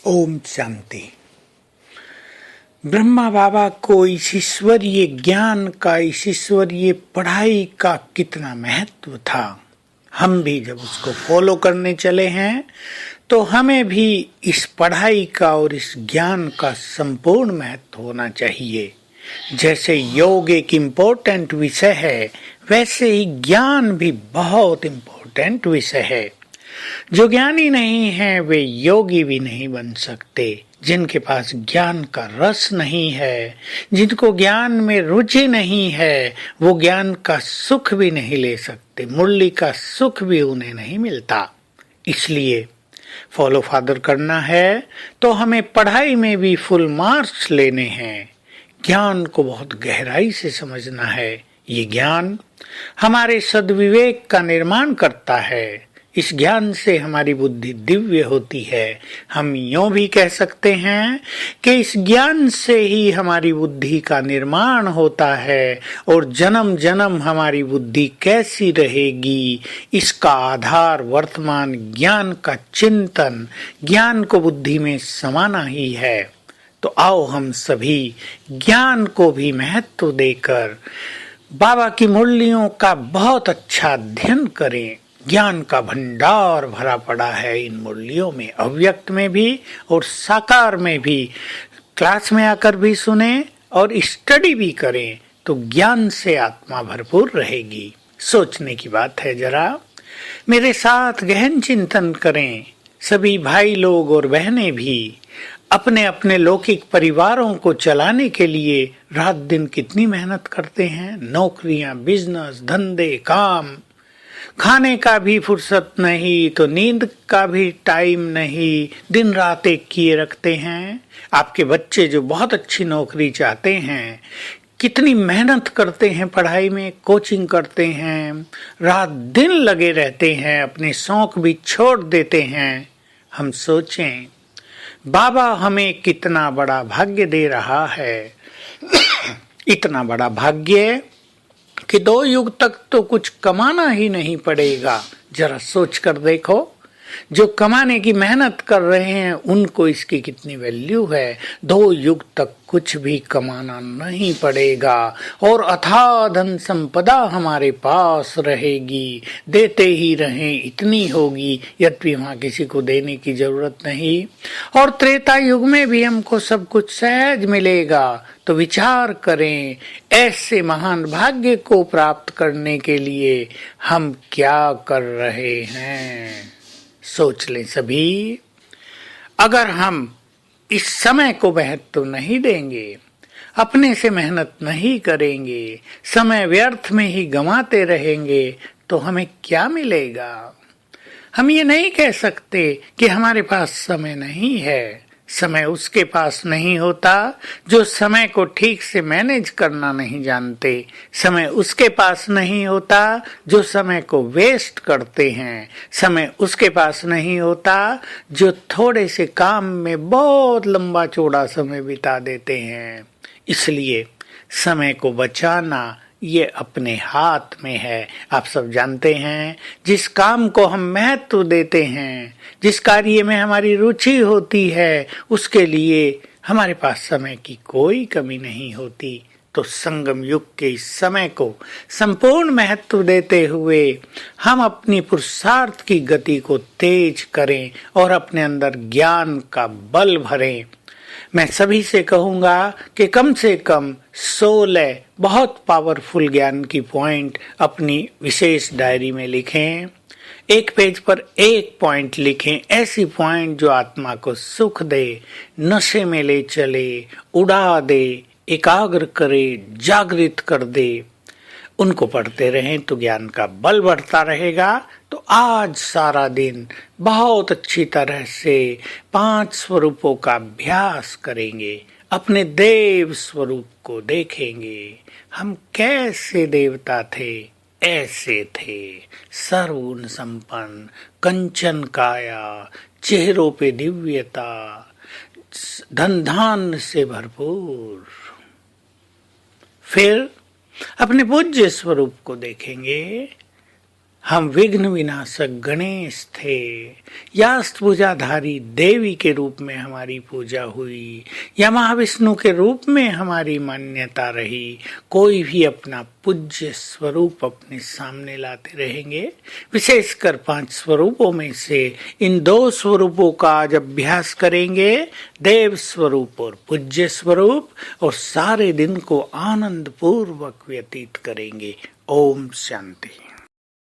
ओम शांति। ब्रह्मा बाबा को इस ईश्वरीय ज्ञान का, इस ईश्वरीय पढ़ाई का कितना महत्व था। हम भी जब उसको फॉलो करने चले हैं तो हमें भी इस पढ़ाई का और इस ज्ञान का संपूर्ण महत्व होना चाहिए। जैसे योग एक इम्पोर्टेंट विषय है, वैसे ही ज्ञान भी बहुत इम्पोर्टेंट विषय है। जो ज्ञानी नहीं है वे योगी भी नहीं बन सकते। जिनके पास ज्ञान का रस नहीं है, जिनको ज्ञान में रुचि नहीं है, वो ज्ञान का सुख भी नहीं ले सकते। मुरली का सुख भी उन्हें नहीं मिलता। इसलिए फॉलो फादर करना है तो हमें पढ़ाई में भी फुल मार्क्स लेने हैं। ज्ञान को बहुत गहराई से समझना है। ये ज्ञान हमारे सद्विवेक का निर्माण करता है। इस ज्ञान से हमारी बुद्धि दिव्य होती है। हम यूं भी कह सकते हैं कि इस ज्ञान से ही हमारी बुद्धि का निर्माण होता है और जन्म जन्म हमारी बुद्धि कैसी रहेगी, इसका आधार वर्तमान ज्ञान का चिंतन, ज्ञान को बुद्धि में समाना ही है। तो आओ हम सभी ज्ञान को भी महत्व देकर बाबा की मुरलियों का बहुत अच्छा अध्ययन करें। ज्ञान का भंडार भरा पड़ा है इन मुरलियों में, अव्यक्त में भी और साकार में भी। क्लास में आकर भी सुने और स्टडी भी करें तो ज्ञान से आत्मा भरपूर रहेगी। सोचने की बात है, जरा मेरे साथ गहन चिंतन करें। सभी भाई लोग और बहनें भी अपने अपने लौकिक परिवारों को चलाने के लिए रात दिन कितनी मेहनत करते हैं। नौकरियां, बिजनेस, धंधे, काम, खाने का भी फुर्सत नहीं तो नींद का भी टाइम नहीं, दिन रात एक किए रखते हैं। आपके बच्चे जो बहुत अच्छी नौकरी चाहते हैं कितनी मेहनत करते हैं, पढ़ाई में कोचिंग करते हैं, रात दिन लगे रहते हैं, अपने शौक भी छोड़ देते हैं। हम सोचें बाबा हमें कितना बड़ा भाग्य दे रहा है। इतना बड़ा भाग्य कि 2 युग तक तो कुछ कमाना ही नहीं पड़ेगा। जरा सोच कर देखो, जो कमाने की मेहनत कर रहे हैं उनको इसकी कितनी वैल्यू है। 2 युग तक कुछ भी कमाना नहीं पड़ेगा और अथाह धन संपदा हमारे पास रहेगी। देते ही रहें, इतनी होगी, यद्यपि वहां किसी को देने की जरूरत नहीं। और त्रेता युग में भी हमको सब कुछ सहज मिलेगा। तो विचार करें, ऐसे महान भाग्य को प्राप्त करने के लिए हम क्या कर रहे हैं। सोच लें सभी। अगर हम इस समय को महत्व नहीं देंगे, अपने से मेहनत नहीं करेंगे, समय व्यर्थ में ही गंवाते रहेंगे तो हमें क्या मिलेगा। हम ये नहीं कह सकते कि हमारे पास समय नहीं है। समय उसके पास नहीं होता जो समय को ठीक से मैनेज करना नहीं जानते। समय उसके पास नहीं होता जो समय को वेस्ट करते हैं। समय उसके पास नहीं होता जो थोड़े से काम में बहुत लंबा चौड़ा समय बिता देते हैं। इसलिए समय को बचाना ये अपने हाथ में है। आप सब जानते हैं, जिस काम को हम महत्व देते हैं, जिस कार्य में हमारी रुचि होती है, उसके लिए हमारे पास समय की कोई कमी नहीं होती। तो संगम युग के इस समय को संपूर्ण महत्व देते हुए हम अपनी पुरुषार्थ की गति को तेज करें और अपने अंदर ज्ञान का बल भरें। मैं सभी से कहूंगा कि कम से कम 16 बहुत पावरफुल ज्ञान की पॉइंट अपनी विशेष डायरी में लिखें। एक पेज पर एक पॉइंट लिखें, ऐसी पॉइंट जो आत्मा को सुख दे, नशे में ले चले, उड़ा दे, एकाग्र करे, जागृत कर दे। उनको पढ़ते रहें तो ज्ञान का बल बढ़ता रहेगा। तो आज सारा दिन बहुत अच्छी तरह से 5 स्वरूपों का अभ्यास करेंगे। अपने देव स्वरूप को देखेंगे। हम कैसे देवता थे, ऐसे थे, सर्वगुण संपन्न, कंचन काया, चेहरों पे दिव्यता, धन धान्य से भरपूर। फिर अपने पूज्य स्वरूप को देखेंगे। हम विघ्न विनाशक गणेश थे या अष्टभुजाधारी देवी के रूप में हमारी पूजा हुई या महाविष्णु के रूप में हमारी मान्यता रही, कोई भी अपना पूज्य स्वरूप अपने सामने लाते रहेंगे। विशेषकर 5 स्वरूपों में से इन 2 स्वरूपों का आज अभ्यास करेंगे, देव स्वरूप और पूज्य स्वरूप, और सारे दिन को आनंद पूर्वक व्यतीत करेंगे। ओम शांति।